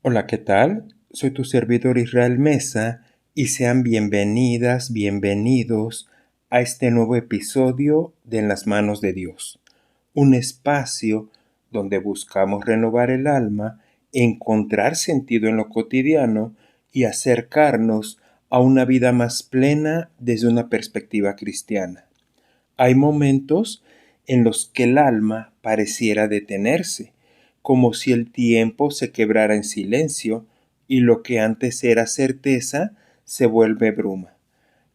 Hola, ¿qué tal? Soy tu servidor Israel Mesa y sean bienvenidas, bienvenidos a este nuevo episodio de En las manos de Dios, un espacio donde buscamos renovar el alma, encontrar sentido en lo cotidiano y acercarnos a una vida más plena desde una perspectiva cristiana. Hay momentos en los que el alma pareciera detenerse, como si el tiempo se quebrara en silencio y lo que antes era certeza se vuelve bruma.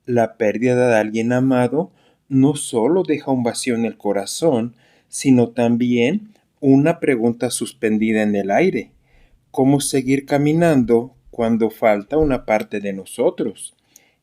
La pérdida de alguien amado no solo deja un vacío en el corazón, sino también una pregunta suspendida en el aire. ¿Cómo seguir caminando cuando falta una parte de nosotros?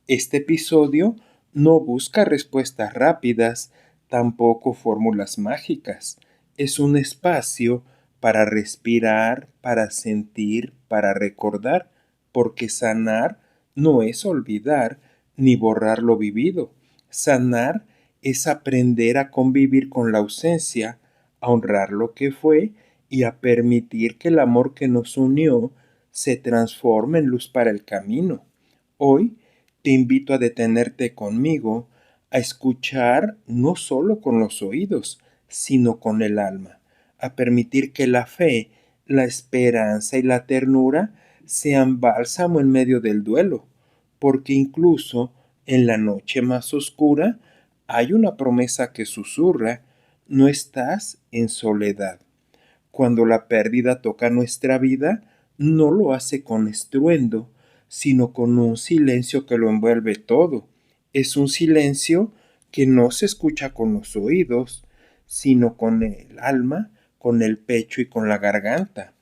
Este episodio no busca respuestas rápidas, tampoco fórmulas mágicas. Es un espacio para respirar, para sentir, para recordar, porque sanar no es olvidar ni borrar lo vivido. Sanar es aprender a convivir con la ausencia, a honrar lo que fue y a permitir que el amor que nos unió se transforme en luz para el camino. Hoy te invito a detenerte conmigo, a escuchar no solo con los oídos, sino con el alma, a permitir que la fe, la esperanza y la ternura sean bálsamo en medio del duelo, porque incluso en la noche más oscura hay una promesa que susurra: no estás en soledad. Cuando la pérdida toca nuestra vida, no lo hace con estruendo, sino con un silencio que lo envuelve todo. Es un silencio que no se escucha con los oídos, sino con el alma, con el pecho y con la garganta.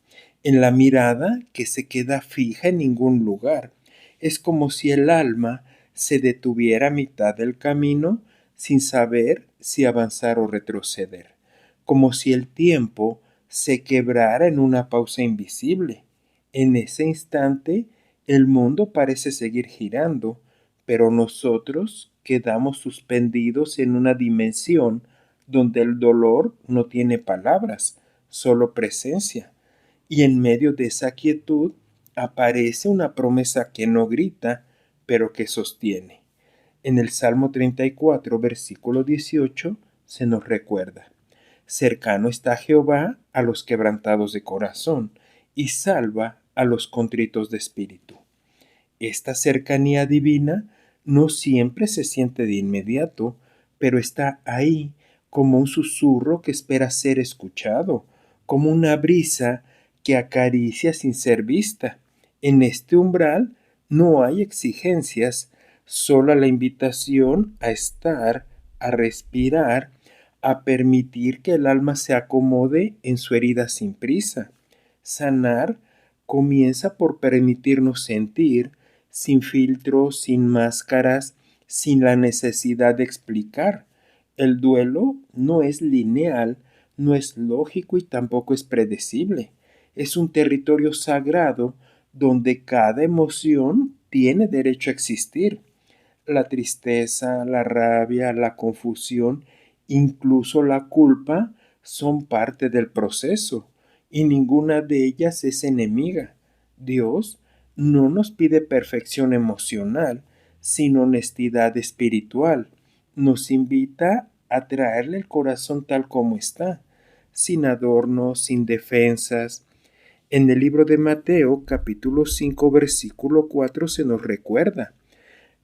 En la mirada que se queda fija en ningún lugar. Es como si el alma se detuviera a mitad del camino sin saber si avanzar o retroceder. Como si el tiempo se quebrara en una pausa invisible. En ese instante, el mundo parece seguir girando, pero nosotros quedamos suspendidos en una dimensión donde el dolor no tiene palabras, solo presencia. Y en medio de esa quietud aparece una promesa que no grita, pero que sostiene. En el Salmo 34, versículo 18, se nos recuerda: cercano está Jehová a los quebrantados de corazón, y salva a los contritos de espíritu. Esta cercanía divina no siempre se siente de inmediato, pero está ahí como un susurro que espera ser escuchado, como una brisa que acaricia sin ser vista. En este umbral no hay exigencias, solo la invitación a estar, a respirar, a permitir que el alma se acomode en su herida sin prisa. Sanar comienza por permitirnos sentir, sin filtros, sin máscaras, sin la necesidad de explicar. El duelo no es lineal, no es lógico y tampoco es predecible. Es un territorio sagrado donde cada emoción tiene derecho a existir. La tristeza, la rabia, la confusión, incluso la culpa son parte del proceso y ninguna de ellas es enemiga. Dios no nos pide perfección emocional, sino honestidad espiritual. Nos invita a traerle el corazón tal como está, sin adornos, sin defensas. En el libro de Mateo, capítulo 5, versículo 4, se nos recuerda: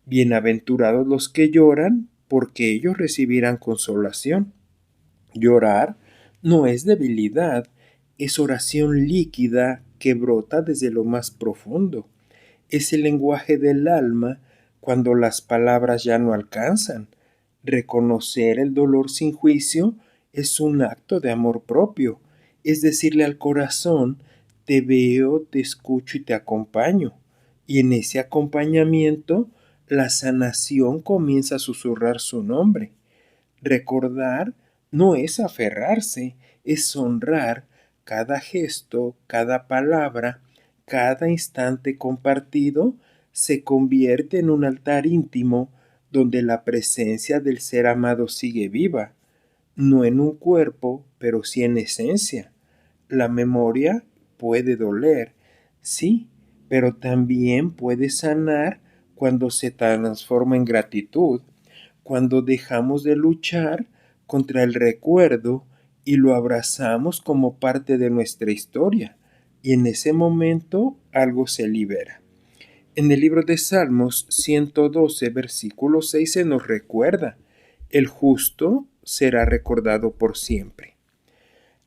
bienaventurados los que lloran, porque ellos recibirán consolación. Llorar no es debilidad, es oración líquida que brota desde lo más profundo. Es el lenguaje del alma cuando las palabras ya no alcanzan. Reconocer el dolor sin juicio es un acto de amor propio, es decirle al corazón: te veo, te escucho y te acompaño. Y en ese acompañamiento, la sanación comienza a susurrar su nombre. Recordar no es aferrarse, es honrar cada gesto, cada palabra, cada instante compartido se convierte en un altar íntimo donde la presencia del ser amado sigue viva, no en un cuerpo, pero sí en esencia. La memoria puede doler, Sí, pero también puede sanar cuando se transforma en gratitud, cuando dejamos de luchar contra el recuerdo y lo abrazamos como parte de nuestra historia. Y en ese momento algo se libera. En el libro de Salmos 112, versículo 6 se nos recuerda, el justo será recordado por siempre.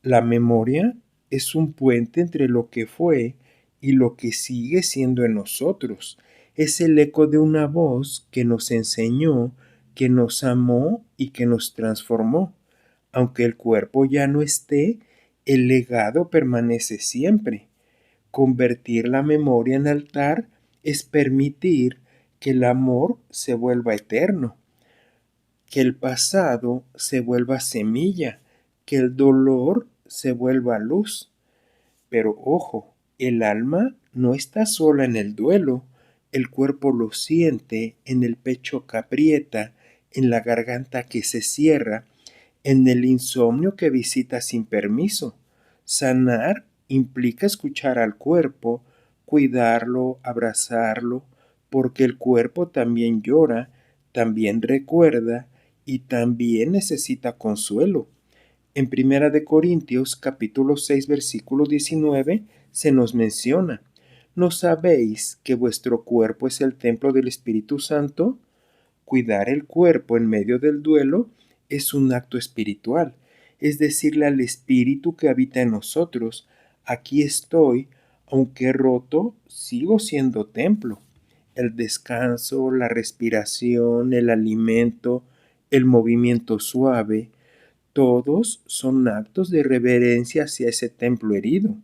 La memoria es un puente entre lo que fue y lo que sigue siendo en nosotros. Es el eco de una voz que nos enseñó, que nos amó y que nos transformó. Aunque el cuerpo ya no esté, el legado permanece siempre. Convertir la memoria en altar es permitir que el amor se vuelva eterno, que el pasado se vuelva semilla, que el dolor se vuelva luz. Pero ojo, el alma no está sola en el duelo, el cuerpo lo siente, en el pecho que aprieta, en la garganta que se cierra, en el insomnio que visita sin permiso. Sanar implica escuchar al cuerpo, cuidarlo, abrazarlo, porque el cuerpo también llora, también recuerda y también necesita consuelo. En Primera de Corintios capítulo 6 versículo 19 se nos menciona: ¿No sabéis que vuestro cuerpo es el templo del Espíritu Santo? Cuidar el cuerpo en medio del duelo es un acto espiritual, es decirle al espíritu que habita en nosotros: aquí estoy, aunque roto, sigo siendo templo. El descanso, la respiración, el alimento, el movimiento suave, todos son actos de reverencia hacia ese templo herido.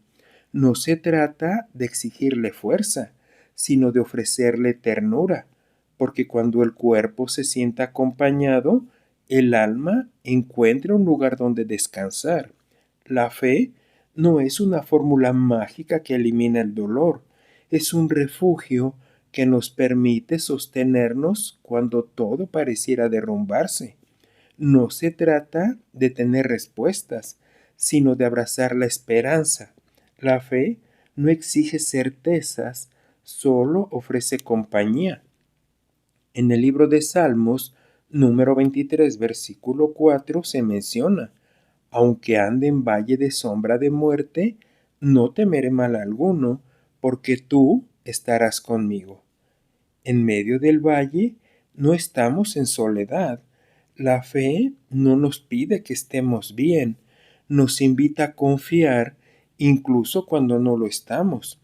No se trata de exigirle fuerza, sino de ofrecerle ternura, porque cuando el cuerpo se sienta acompañado, el alma encuentra un lugar donde descansar. La fe no es una fórmula mágica que elimina el dolor, es un refugio que nos permite sostenernos cuando todo pareciera derrumbarse. No se trata de tener respuestas, sino de abrazar la esperanza. La fe no exige certezas, solo ofrece compañía. En el libro de Salmos, número 23, versículo 4, se menciona: aunque ande en valle de sombra de muerte, no temeré mal alguno, porque tú estarás conmigo. En medio del valle no estamos en soledad. La fe no nos pide que estemos bien, nos invita a confiar incluso cuando no lo estamos.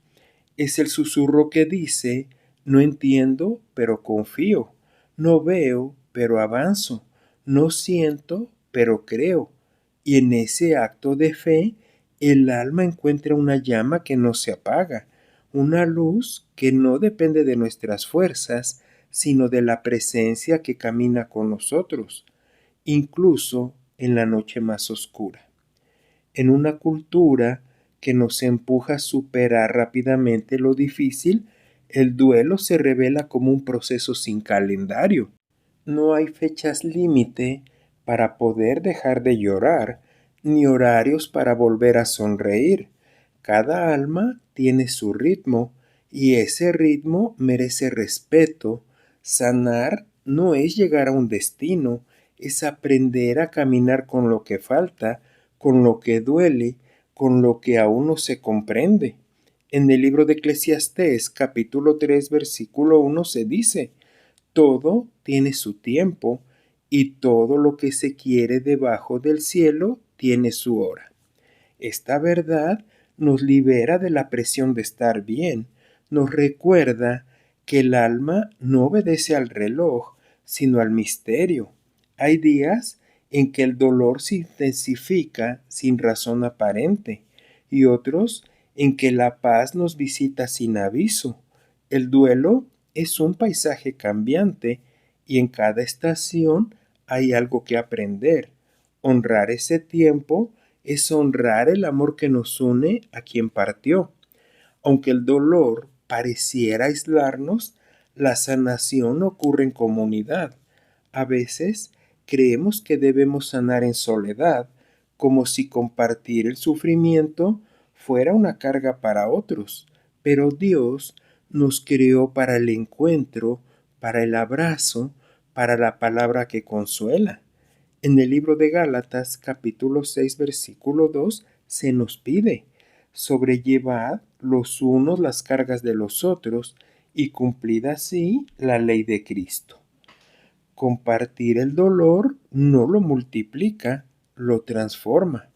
Es el susurro que dice: no entiendo, pero confío, no veo, pero avanzo, no siento, pero creo. Y en ese acto de fe, el alma encuentra una llama que no se apaga, una luz que no depende de nuestras fuerzas, sino de la presencia que camina con nosotros, incluso en la noche más oscura. En una cultura que nos empuja a superar rápidamente lo difícil, el duelo se revela como un proceso sin calendario. No hay fechas límite para poder dejar de llorar, ni horarios para volver a sonreír. Cada alma tiene su ritmo y ese ritmo merece respeto. Sanar no es llegar a un destino, es aprender a caminar con lo que falta, con lo que duele, con lo que aún no se comprende. En el libro de Eclesiastés capítulo 3 versículo 1 se dice: todo tiene su tiempo y todo lo que se quiere debajo del cielo tiene su hora. Esta verdad nos libera de la presión de estar bien, nos recuerda que el alma no obedece al reloj, sino al misterio. Hay días en que el dolor se intensifica sin razón aparente y otros en que la paz nos visita sin aviso. El duelo es un paisaje cambiante y en cada estación hay algo que aprender. Honrar ese tiempo es honrar el amor que nos une a quien partió. Aunque el dolor pareciera aislarnos, la sanación ocurre en comunidad. A veces creemos que debemos sanar en soledad, como si compartir el sufrimiento fuera una carga para otros, pero Dios nos creó para el encuentro, para el abrazo, para la palabra que consuela. En el libro de Gálatas, capítulo 6, versículo 2, se nos pide: sobrellevad los unos las cargas de los otros y cumplid así la ley de Cristo. Compartir el dolor no lo multiplica, lo transforma.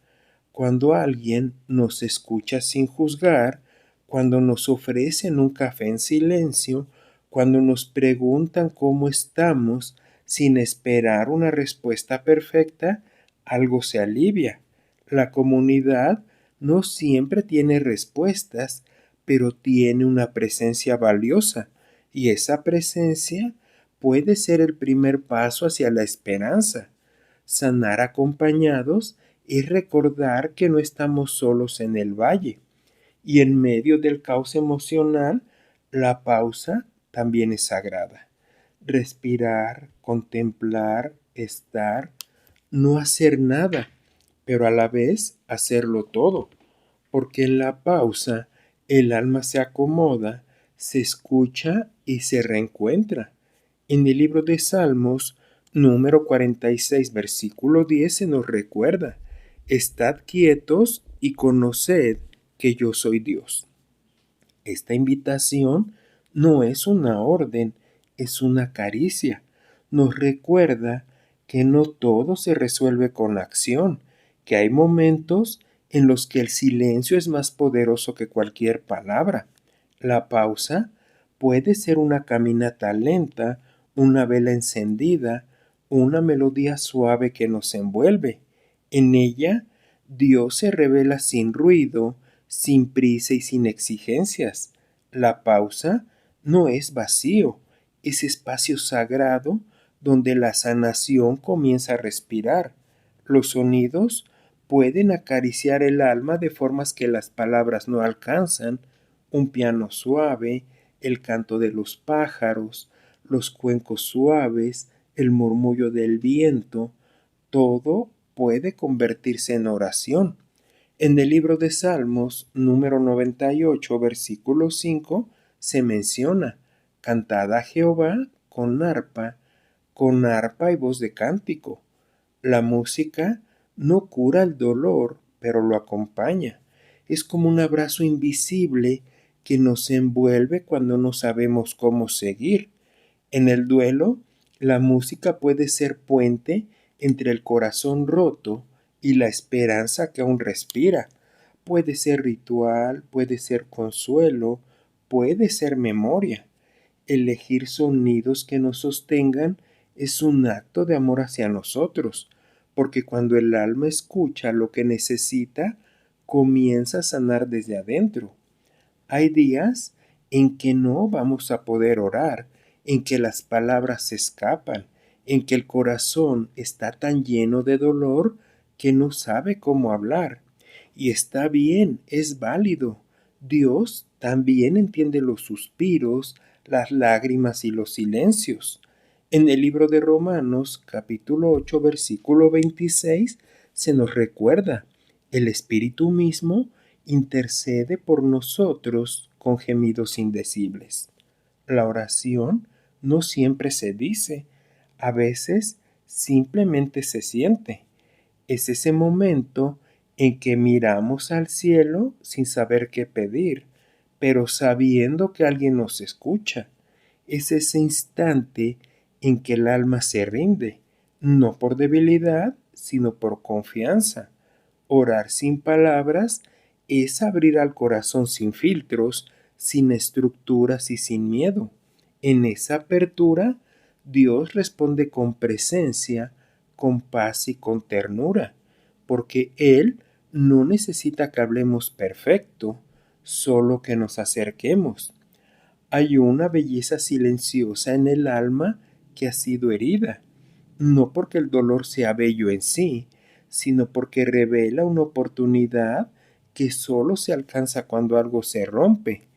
Cuando alguien nos escucha sin juzgar, cuando nos ofrecen un café en silencio, cuando nos preguntan cómo estamos sin esperar una respuesta perfecta, algo se alivia. La comunidad no siempre tiene respuestas, pero tiene una presencia valiosa, y esa presencia puede ser el primer paso hacia la esperanza. Sanar acompañados y recordar que no estamos solos en el valle. Y en medio del caos emocional, la pausa también es sagrada. Respirar, contemplar, estar, no hacer nada, pero a la vez hacerlo todo, porque en la pausa el alma se acomoda, se escucha y se reencuentra. En el libro de Salmos, número 46, versículo 10, se nos recuerda: estad quietos y conoced que yo soy Dios. Esta invitación no es una orden, es una caricia. Nos recuerda que no todo se resuelve con acción, que hay momentos en los que el silencio es más poderoso que cualquier palabra. La pausa puede ser una caminata lenta, una vela encendida, una melodía suave que nos envuelve. En ella, Dios se revela sin ruido, sin prisa y sin exigencias. La pausa no es vacío, es espacio sagrado donde la sanación comienza a respirar. Los sonidos pueden acariciar el alma de formas que las palabras no alcanzan: un piano suave, el canto de los pájaros, los cuencos suaves, el murmullo del viento, todo puede convertirse en oración. En el libro de Salmos, número 98, versículo 5, se menciona: cantad a Jehová con arpa y voz de cántico. La música no cura el dolor, pero lo acompaña. Es como un abrazo invisible que nos envuelve cuando no sabemos cómo seguir. En el duelo, la música puede ser puente entre el corazón roto y la esperanza que aún respira. Puede ser ritual, puede ser consuelo, puede ser memoria. Elegir sonidos que nos sostengan es un acto de amor hacia nosotros, porque cuando el alma escucha lo que necesita, comienza a sanar desde adentro. Hay días en que no vamos a poder orar, en que las palabras se escapan, en que el corazón está tan lleno de dolor que no sabe cómo hablar. Y está bien, es válido. Dios también entiende los suspiros, las lágrimas y los silencios. En el libro de Romanos, capítulo 8, versículo 26, se nos recuerda: el Espíritu mismo intercede por nosotros con gemidos indecibles. La oración no siempre se dice, a veces simplemente se siente. Es ese momento en que miramos al cielo sin saber qué pedir, pero sabiendo que alguien nos escucha. Es ese instante en que el alma se rinde, no por debilidad, sino por confianza. Orar sin palabras es abrir al corazón sin filtros, sin estructuras y sin miedo. En esa apertura, Dios responde con presencia, con paz y con ternura, porque Él no necesita que hablemos perfecto, solo que nos acerquemos. Hay una belleza silenciosa en el alma que ha sido herida, no porque el dolor sea bello en sí, sino porque revela una oportunidad que solo se alcanza cuando algo se rompe.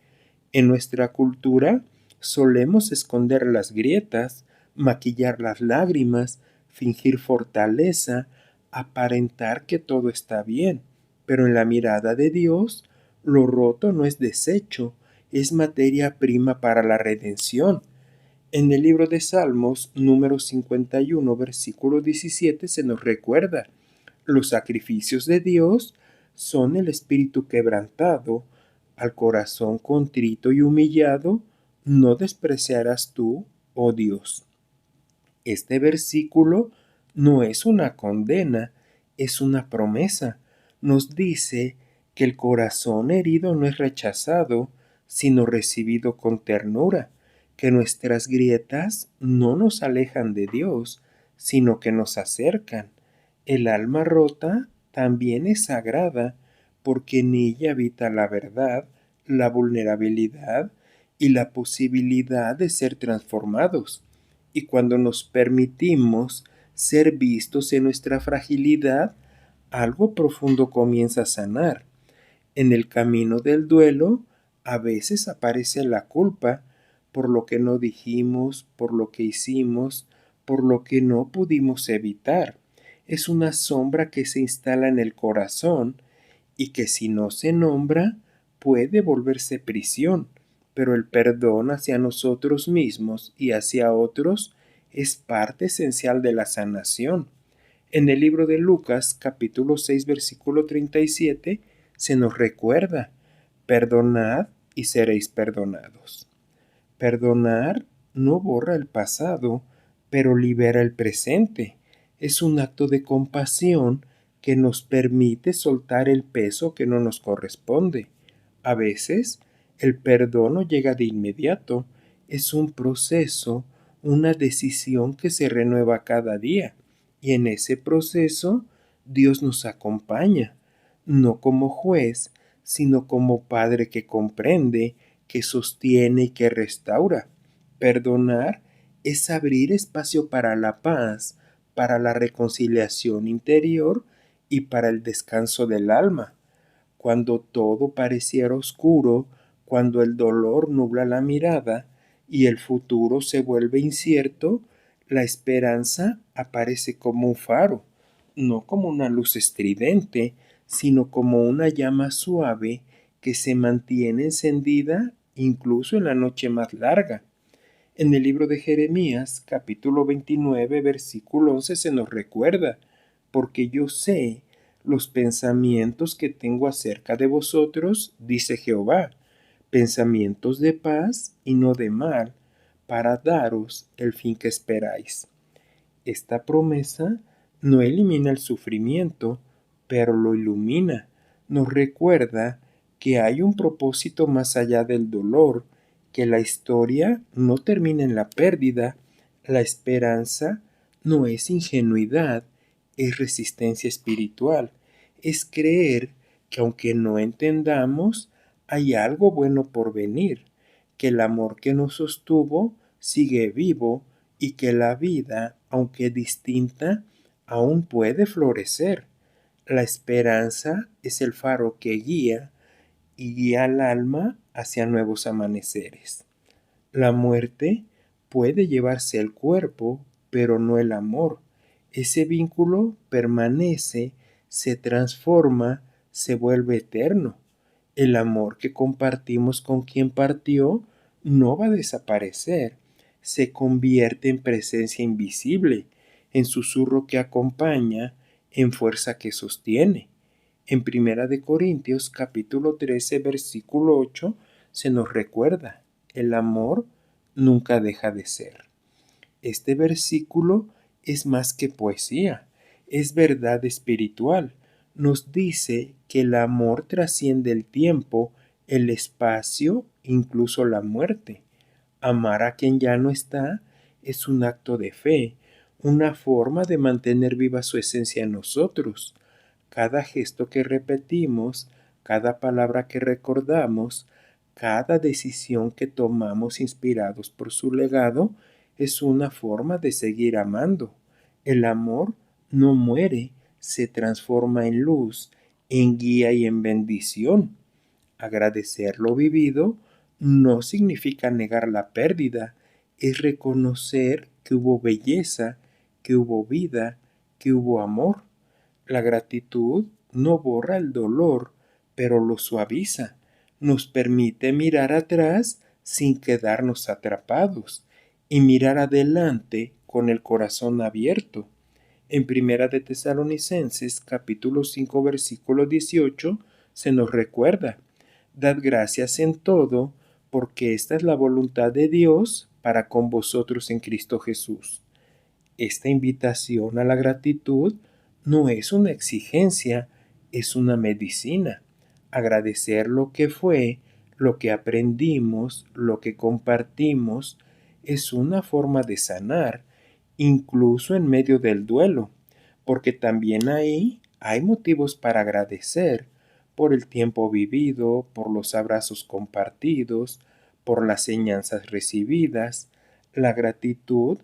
En nuestra cultura solemos esconder las grietas, maquillar las lágrimas, fingir fortaleza, aparentar que todo está bien, pero en la mirada de Dios, lo roto no es desecho, es materia prima para la redención. En el libro de Salmos, número 51, versículo 17, se nos recuerda: los sacrificios de Dios son el espíritu quebrantado, al corazón contrito y humillado, no despreciarás tú, oh Dios. Este versículo no es una condena, es una promesa. Nos dice que el corazón herido no es rechazado, sino recibido con ternura, que nuestras grietas no nos alejan de Dios, sino que nos acercan. El alma rota también es sagrada, porque en ella habita la verdad, la vulnerabilidad y la posibilidad de ser transformados. Y cuando nos permitimos ser vistos en nuestra fragilidad, algo profundo comienza a sanar. En el camino del duelo, a veces aparece la culpa por lo que no dijimos, por lo que hicimos, por lo que no pudimos evitar. Es una sombra que se instala en el corazón y que si no se nombra puede volverse prisión, pero el perdón hacia nosotros mismos y hacia otros es parte esencial de la sanación. En el libro de Lucas, capítulo 6, versículo 37, se nos recuerda: perdonad y seréis perdonados. Perdonar no borra el pasado, pero libera el presente. Es un acto de compasión que nos permite soltar el peso que no nos corresponde. A veces, el perdón no llega de inmediato, es un proceso, una decisión que se renueva cada día. Y en ese proceso, Dios nos acompaña, no como juez, sino como Padre que comprende, que sostiene y que restaura. Perdonar es abrir espacio para la paz, para la reconciliación interior y para el descanso del alma. Cuando todo pareciera oscuro, cuando el dolor nubla la mirada y el futuro se vuelve incierto, la esperanza aparece como un faro, no como una luz estridente, sino como una llama suave que se mantiene encendida incluso en la noche más larga. En el libro de Jeremías, capítulo 29, versículo 11, se nos recuerda: porque yo sé los pensamientos que tengo acerca de vosotros, dice Jehová, pensamientos de paz y no de mal, para daros el fin que esperáis. Esta promesa no elimina el sufrimiento, pero lo ilumina. Nos recuerda que hay un propósito más allá del dolor, que la historia no termina en la pérdida. La esperanza no es ingenuidad, es resistencia espiritual. Es creer que aunque no entendamos, hay algo bueno por venir, que el amor que nos sostuvo sigue vivo y que la vida, aunque distinta, aún puede florecer. La esperanza es el faro que guía y guía al alma hacia nuevos amaneceres. La muerte puede llevarse el cuerpo, pero no el amor. Ese vínculo permanece, se transforma, se vuelve eterno. El amor que compartimos con quien partió no va a desaparecer, se convierte en presencia invisible, en susurro que acompaña, en fuerza que sostiene. En Primera de Corintios capítulo 13 versículo 8 se nos recuerda: el amor nunca deja de ser. Este versículo es más que poesía, es verdad espiritual. Nos dice que el amor trasciende el tiempo, el espacio, incluso la muerte. Amar a quien ya no está es un acto de fe, una forma de mantener viva su esencia en nosotros. Cada gesto que repetimos, cada palabra que recordamos, cada decisión que tomamos inspirados por su legado es una forma de seguir amando. El amor no muere, se transforma en luz, en guía y en bendición. Agradecer lo vivido no significa negar la pérdida, es reconocer que hubo belleza, que hubo vida, que hubo amor. La gratitud no borra el dolor, pero lo suaviza. nos permite mirar atrás sin quedarnos atrapados y mirar adelante con el corazón abierto. En Primera de Tesalonicenses, capítulo 5, versículo 18, se nos recuerda: dad gracias en todo, porque esta es la voluntad de Dios para con vosotros en Cristo Jesús. Esta invitación a la gratitud no es una exigencia, es una medicina. Agradecer lo que fue, lo que aprendimos, lo que compartimos, es una forma de sanar, incluso en medio del duelo, porque también ahí hay motivos para agradecer por el tiempo vivido, por los abrazos compartidos, por las enseñanzas recibidas. La gratitud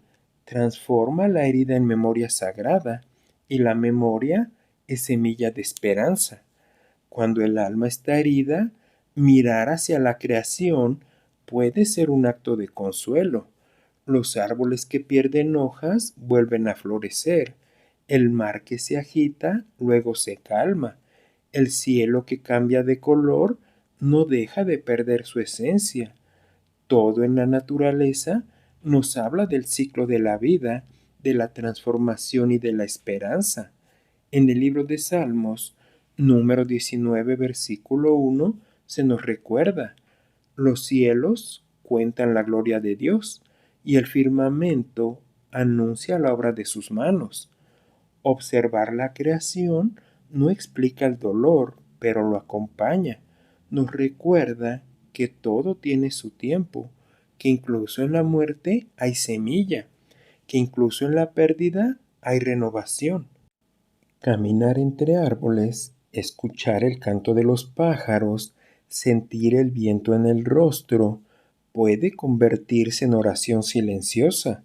transforma la herida en memoria sagrada y la memoria es semilla de esperanza. Cuando el alma está herida, mirar hacia la creación puede ser un acto de consuelo. Los árboles que pierden hojas vuelven a florecer. El mar que se agita luego se calma. El cielo que cambia de color no deja de perder su esencia. Todo en la naturaleza nos habla del ciclo de la vida, de la transformación y de la esperanza. En el libro de Salmos, número 19, versículo 1, se nos recuerda: los cielos cuentan la gloria de Dios y el firmamento anuncia la obra de sus manos. Observar la creación no explica el dolor, pero lo acompaña. Nos recuerda que todo tiene su tiempo, que incluso en la muerte hay semilla, que incluso en la pérdida hay renovación. Caminar entre árboles, escuchar el canto de los pájaros, sentir el viento en el rostro, puede convertirse en oración silenciosa.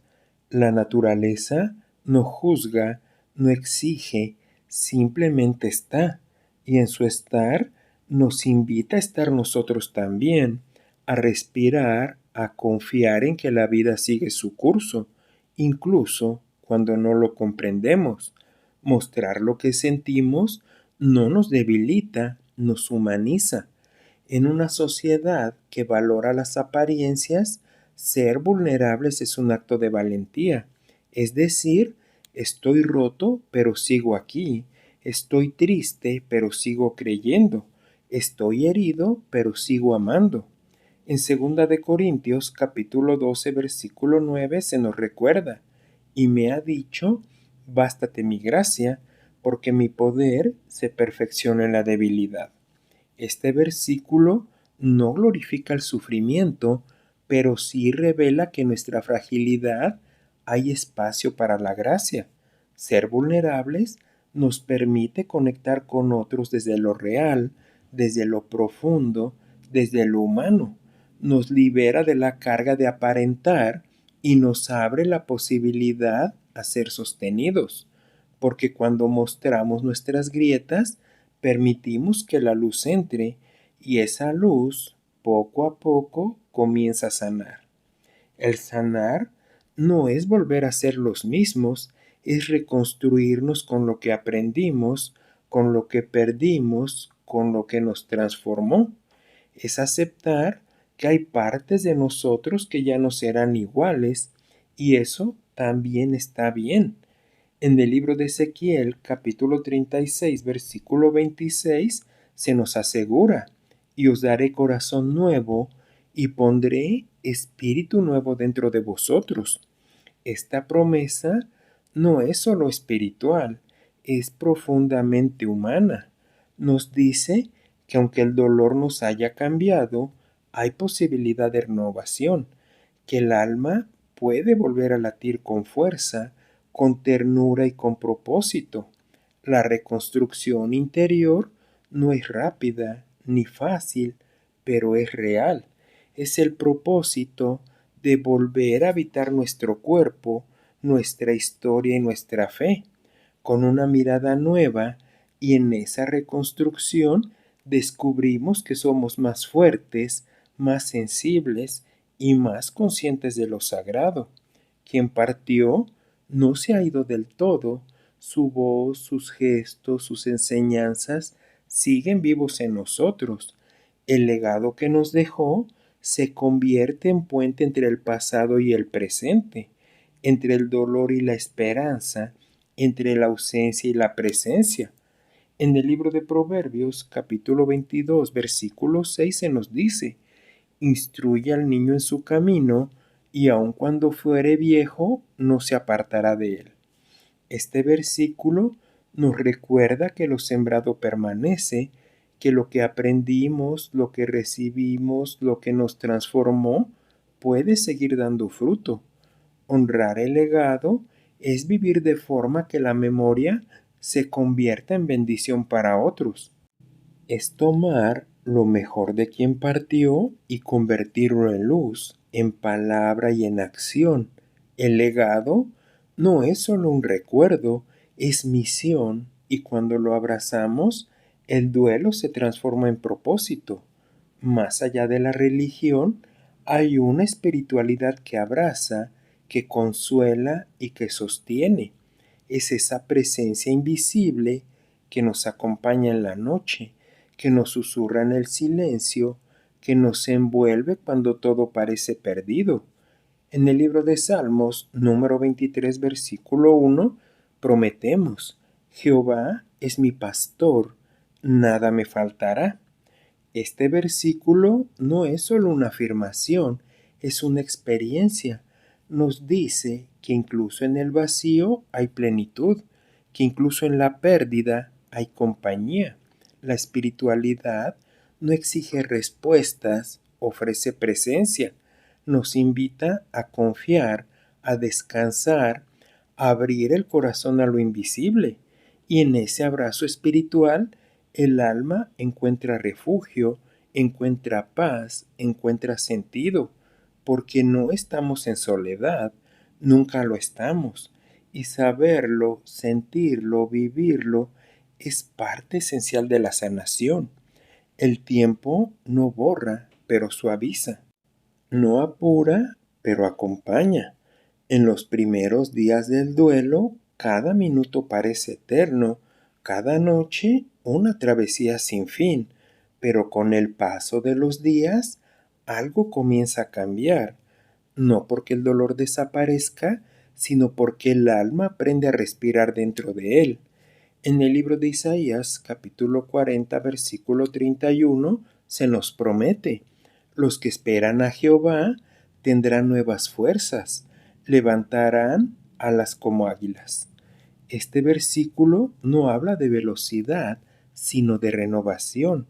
La naturaleza no juzga, no exige, simplemente está, y en su estar nos invita a estar nosotros también, a respirar, a confiar en que la vida sigue su curso, incluso cuando no lo comprendemos. Mostrar lo que sentimos no nos debilita, nos humaniza. En una sociedad que valora las apariencias, ser vulnerables es un acto de valentía. Es decir, estoy roto, pero sigo aquí. Estoy triste, pero sigo creyendo. Estoy herido, pero sigo amando. En 2 capítulo 12, versículo 9 se nos recuerda: y me ha dicho, bástate mi gracia, porque mi poder se perfecciona en la debilidad. Este versículo no glorifica el sufrimiento, pero sí revela que en nuestra fragilidad hay espacio para la gracia. Ser vulnerables nos permite conectar con otros desde lo real, desde lo profundo, desde lo humano. Nos libera de la carga de aparentar y nos abre la posibilidad a ser sostenidos, porque cuando mostramos nuestras grietas, permitimos que la luz entre y esa luz, poco a poco, comienza a sanar. El sanar no es volver a ser los mismos, es reconstruirnos con lo que aprendimos, con lo que perdimos, con lo que nos transformó. Es aceptar que hay partes de nosotros que ya no serán iguales, y eso también está bien. En el libro de Ezequiel, capítulo 36, versículo 26, se nos asegura: y os daré corazón nuevo, y pondré espíritu nuevo dentro de vosotros. Esta promesa no es solo espiritual, es profundamente humana. Nos dice que aunque el dolor nos haya cambiado, hay posibilidad de renovación, que el alma puede volver a latir con fuerza, con ternura y con propósito. La reconstrucción interior no es rápida ni fácil, pero es real. Es el propósito de volver a habitar nuestro cuerpo, nuestra historia y nuestra fe, con una mirada nueva, y en esa reconstrucción descubrimos que somos más fuertes, más sensibles y más conscientes de lo sagrado. Quien partió no se ha ido del todo, su voz, sus gestos, sus enseñanzas siguen vivos en nosotros, El legado que nos dejó se convierte en puente entre el pasado y el presente, entre el dolor y la esperanza, entre la ausencia y la presencia. En el libro de Proverbios, capítulo 22, versículo 6, se nos dice: instruye al niño en su camino, y aun cuando fuere viejo, no se apartará de él. Este versículo nos recuerda que lo sembrado permanece, que lo que aprendimos, lo que recibimos, lo que nos transformó, puede seguir dando fruto. Honrar el legado es vivir de forma que la memoria se convierta en bendición para otros. Es tomar lo mejor de quien partió y convertirlo en luz, en palabra y en acción. El legado no es solo un recuerdo, es misión, y cuando lo abrazamos, el duelo se transforma en propósito. Más allá de la religión, hay una espiritualidad que abraza, que consuela y que sostiene. Es esa presencia invisible que nos acompaña en la noche, que nos susurra en el silencio, que nos envuelve cuando todo parece perdido. En el libro de Salmos, número 23, versículo 1, prometemos: Jehová es mi pastor, nada me faltará. Este versículo no es solo una afirmación, es una experiencia. Nos dice que incluso en el vacío hay plenitud, que incluso en la pérdida hay compañía. La espiritualidad no exige respuestas, ofrece presencia. Nos invita a confiar, a descansar, a abrir el corazón a lo invisible. Y en ese abrazo espiritual, el alma encuentra refugio, encuentra paz, encuentra sentido, porque no estamos en soledad, nunca lo estamos. Y saberlo, sentirlo, vivirlo, es parte esencial de la sanación. El tiempo no borra, pero suaviza. No apura, pero acompaña. En los primeros días del duelo, cada minuto parece eterno, cada noche una travesía sin fin, pero con el paso de los días, algo comienza a cambiar, no porque el dolor desaparezca, sino porque el alma aprende a respirar dentro de él. En el libro de Isaías, capítulo 40, versículo 31, se nos promete: los que esperan a Jehová tendrán nuevas fuerzas, levantarán alas como águilas. Este versículo no habla de velocidad, sino de renovación.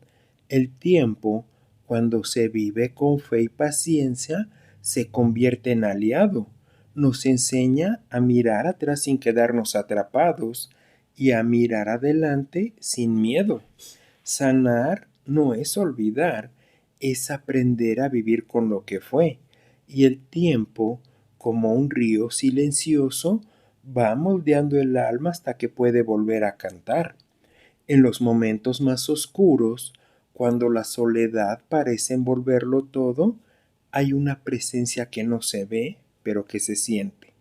El tiempo, cuando se vive con fe y paciencia, se convierte en aliado. Nos enseña a mirar atrás sin quedarnos atrapados y a mirar adelante sin miedo. Sanar no es olvidar, es aprender a vivir con lo que fue. Y el tiempo, como un río silencioso, va moldeando el alma hasta que puede volver a cantar. En los momentos más oscuros, cuando la soledad parece envolverlo todo, hay una presencia que no se ve, pero que se siente.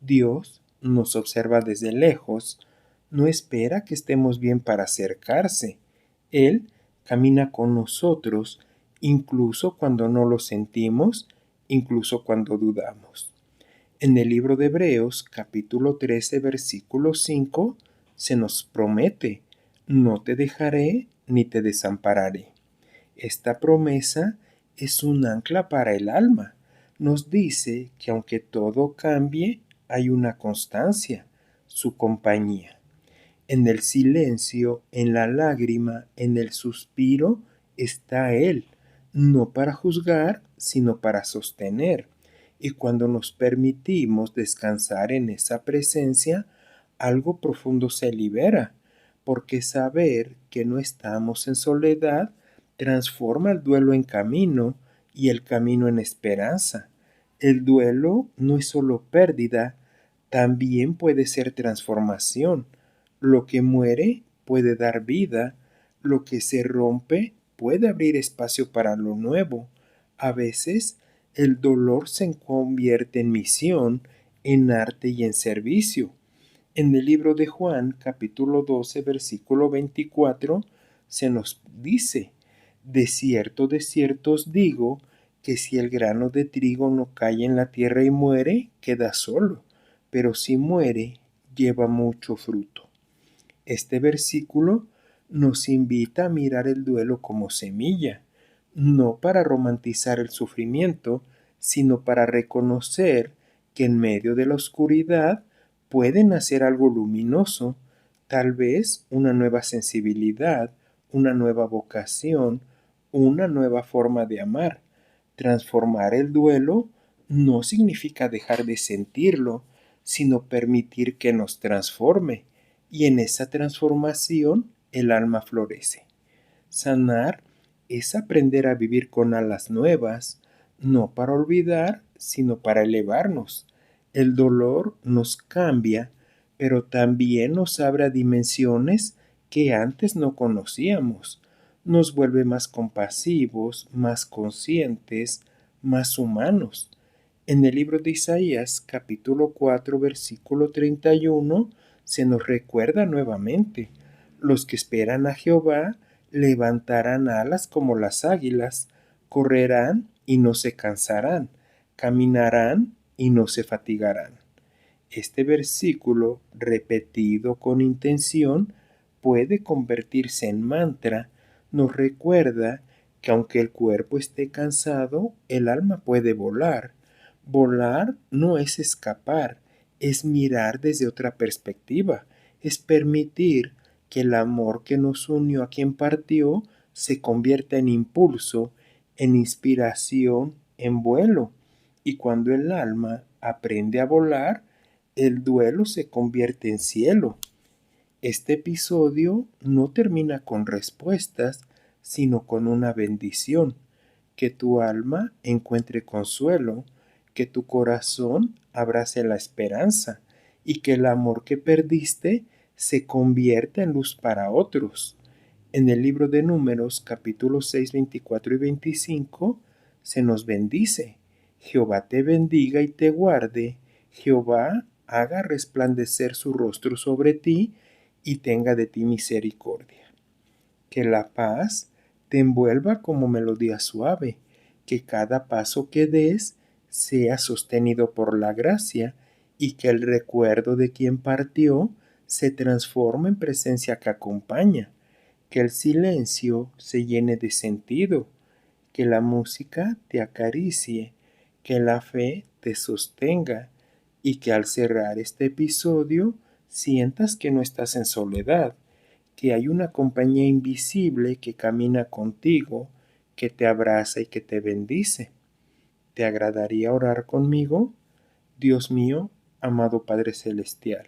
Dios nos observa desde lejos, no espera que estemos bien para acercarse. Él camina con nosotros, incluso cuando no lo sentimos, incluso cuando dudamos. En el libro de Hebreos, capítulo 13, versículo 5, se nos promete: no te dejaré ni te desampararé. Esta promesa es un ancla para el alma. Nos dice que aunque todo cambie, hay una constancia, su compañía. En el silencio, en la lágrima, en el suspiro, está Él, no para juzgar, sino para sostener. Y cuando nos permitimos descansar en esa presencia, algo profundo se libera, porque saber que no estamos en soledad transforma el duelo en camino y el camino en esperanza. El duelo no es solo pérdida, también puede ser transformación. Lo que muere puede dar vida, lo que se rompe puede abrir espacio para lo nuevo. A veces el dolor se convierte en misión, en arte y en servicio. En el libro de Juan, capítulo 12, versículo 24, se nos dice: de cierto os digo, que si el grano de trigo no cae en la tierra y muere, queda solo, pero si muere, lleva mucho fruto. Este versículo nos invita a mirar el duelo como semilla, no para romantizar el sufrimiento, sino para reconocer que en medio de la oscuridad puede nacer algo luminoso, tal vez una nueva sensibilidad, una nueva vocación, una nueva forma de amar. Transformar el duelo no significa dejar de sentirlo, sino permitir que nos transforme, y en esa transformación el alma florece. Sanar es aprender a vivir con alas nuevas, no para olvidar, sino para elevarnos. El dolor nos cambia, pero también nos abre a dimensiones que antes no conocíamos. Nos vuelve más compasivos, más conscientes, más humanos. En el libro de Isaías, capítulo 4, versículo 31, se nos recuerda nuevamente: los que esperan a Jehová levantarán alas como las águilas, correrán y no se cansarán, caminarán y no se fatigarán. Este versículo, repetido con intención, puede convertirse en mantra. Nos recuerda que aunque el cuerpo esté cansado, el alma puede volar. Volar no es escapar, es mirar desde otra perspectiva, es permitir que el amor que nos unió a quien partió se convierta en impulso, en inspiración, en vuelo. Y cuando el alma aprende a volar, el duelo se convierte en cielo. Este episodio no termina con respuestas, sino con una bendición: que tu alma encuentre consuelo, que tu corazón abrace la esperanza y que el amor que perdiste se convierta en luz para otros. En el libro de Números, capítulos 6, 24 y 25, se nos bendice: Jehová te bendiga y te guarde, Jehová haga resplandecer su rostro sobre ti y tenga de ti misericordia. Que la paz te envuelva como melodía suave, que cada paso que des sea sostenido por la gracia y que el recuerdo de quien partió se transforme en presencia que acompaña, que el silencio se llene de sentido, que la música te acaricie, que la fe te sostenga y que al cerrar este episodio sientas que no estás en soledad, que hay una compañía invisible que camina contigo, que te abraza y que te bendice. ¿Te agradaría orar conmigo? Dios mío, amado Padre Celestial,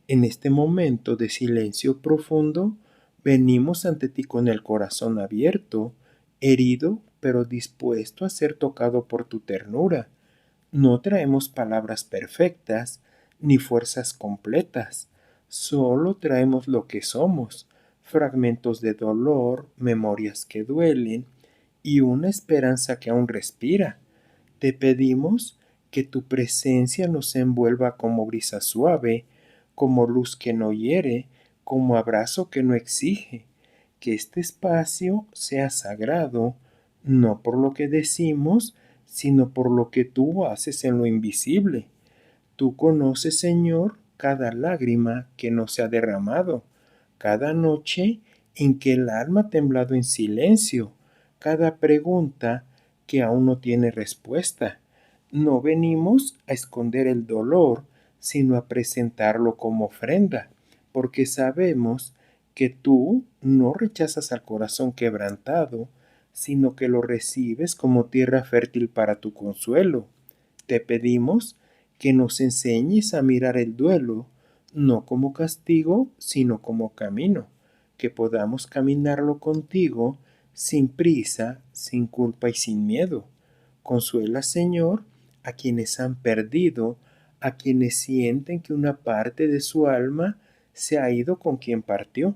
en este momento de silencio profundo, venimos ante ti con el corazón abierto, herido, pero dispuesto a ser tocado por tu ternura. No traemos palabras perfectas, ni fuerzas completas, solo traemos lo que somos: fragmentos de dolor, memorias que duelen y una esperanza que aún respira. Te pedimos que tu presencia nos envuelva como brisa suave, como luz que no hiere, como abrazo que no exige. Que este espacio sea sagrado, no por lo que decimos, sino por lo que tú haces en lo invisible. Tú conoces, Señor, cada lágrima que no se ha derramado, cada noche en que el alma ha temblado en silencio, cada pregunta que aún no tiene respuesta. No venimos a esconder el dolor, sino a presentarlo como ofrenda, porque sabemos que tú no rechazas al corazón quebrantado, sino que lo recibes como tierra fértil para tu consuelo. Te pedimos que nos enseñes a mirar el duelo, no como castigo, sino como camino, que podamos caminarlo contigo sin prisa, sin culpa y sin miedo. Consuela, Señor, a quienes han perdido, a quienes sienten que una parte de su alma se ha ido con quien partió.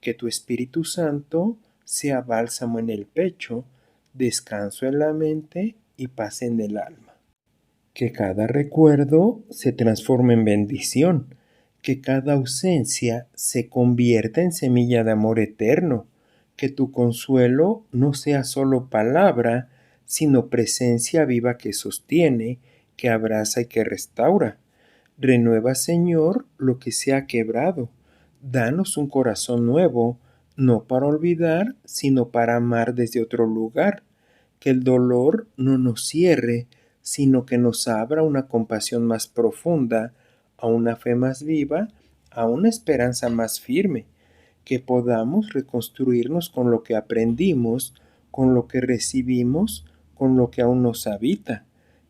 Que tu Espíritu Santo sea bálsamo en el pecho, descanso en la mente y paz en el alma. Que cada recuerdo se transforme en bendición, que cada ausencia se convierta en semilla de amor eterno, Que tu consuelo no sea solo palabra, sino presencia viva que sostiene, que abraza y que restaura. Renueva, Señor, lo que se ha quebrado. Danos un corazón nuevo, no para olvidar, sino para amar desde otro lugar. Que el dolor no nos cierre, sino que nos abra una compasión más profunda, a una fe más viva, a una esperanza más firme. Que podamos reconstruirnos con lo que aprendimos, con lo que recibimos, con lo que aún nos habita.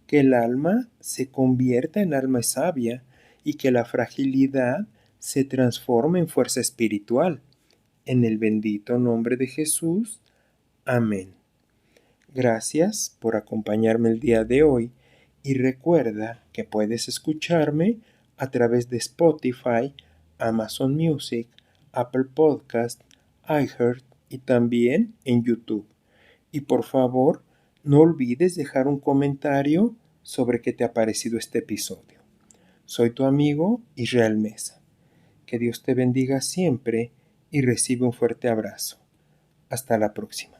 Que el alma se convierta en alma sabia y que la fragilidad se transforme en fuerza espiritual. En el bendito nombre de Jesús. Amén. Gracias por acompañarme el día de hoy y recuerda que puedes escucharme a través de Spotify, Amazon Music, Apple Podcast, iHeart y también en YouTube. Y por favor, no olvides dejar un comentario sobre qué te ha parecido este episodio. Soy tu amigo Israel Mesa. Que Dios te bendiga siempre y recibe un fuerte abrazo. Hasta la próxima.